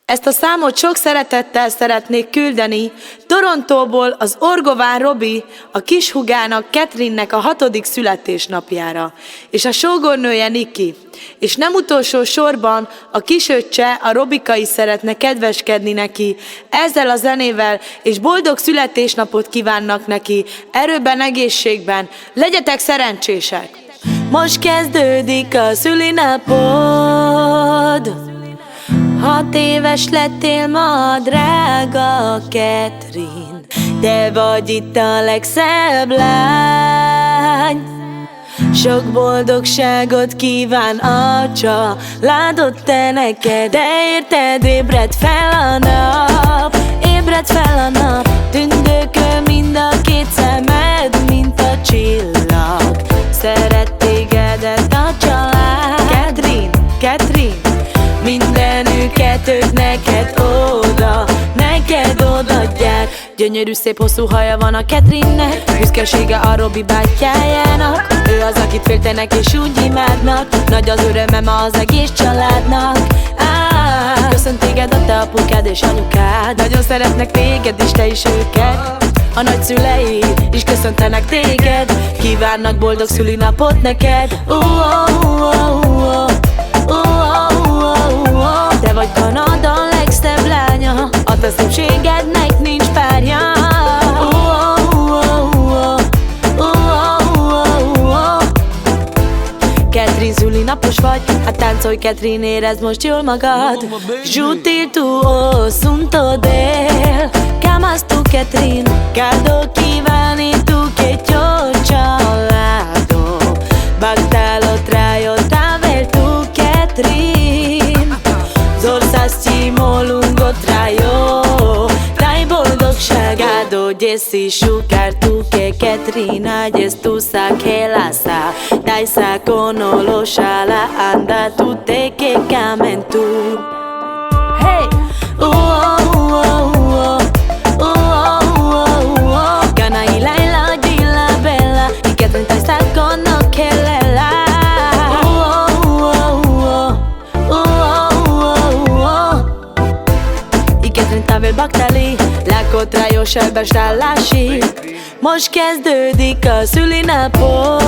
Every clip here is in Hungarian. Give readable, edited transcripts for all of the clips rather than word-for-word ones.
Ezt a számot sok szeretettel szeretnék küldeni Torontóból az Orgován Robi, a kishugának, Catherine-nek a 6. születésnapjára, és a sógornője Niki. És nem utolsó sorban a kisöccse, a Robika is szeretne kedveskedni neki ezzel a zenével, és boldog születésnapot kívánnak neki, erőben, egészségben. Legyetek szerencsések! Most kezdődik a szülinapod. 6 éves lettél ma, drága Catherine, te vagy itt a legszebb lány. Sok boldogságot kíván a családod te neked, de érted, ébred fel a nap, ébred fel a nap, tündököl mind a 2 szemed, mint a csillag. Szeret tégedet a család, Catherine, mindenüket ők neked odaadják. Gyönyörű, szép, hosszú haja van a Catherine-nek, büszkesége a Robi bátyjájának. Ő az, akit féltenek és úgy imádnak, nagy az örömem az egész családnak. Köszönt téged a te apukád és anyukád, nagyon szeretnek téged és te is őket. A nagyszüleid is köszöntenek téged, kívánnak boldog szülinapot neked. Te vagy Kanada legszebb lánya, a te szépségednek nincs párja. Catherine, szülinapos vagy, hát táncolj Catherine, érezd most jól magad. J'utile tu asunto del camas tu Catherine, caldo kívánni tu che yo chalado, bagdalo trajo tavel tu Catherine, zorzas cimo lungo trajo, daj boldogságado, Jesse sukár tu che Catherine, yes tu sa che la sa, dai sa conolosha la anda tu te che camen tu. Hey! Baktali, lákot rájos elbestállási. Most kezdődik a szülinapod.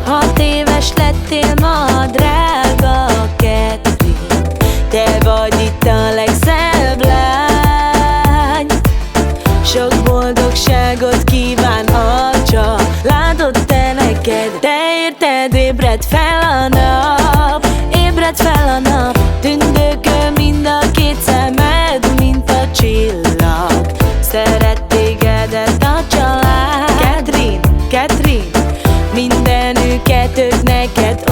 6 éves lettél ma, drága Catherine, te vagy itt a legszebb lány. Sok boldogságot kíván a családod te neked, de érted, ébred fel a nap, ébred fel a nap, tündököl mind a 2 szemed, mint a csillag. Szeret tégedet a család, Catherine, mindenüket ők neked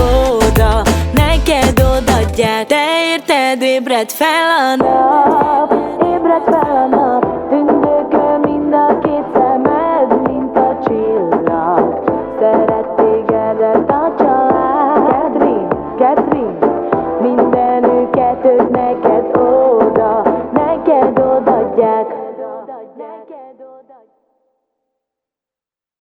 odaadják. Te érted, ébred fel a nap, ébred fel a nap, tündököl mind a 2 szemed, mint a csillag. Szeret tégedet a család, Catherine.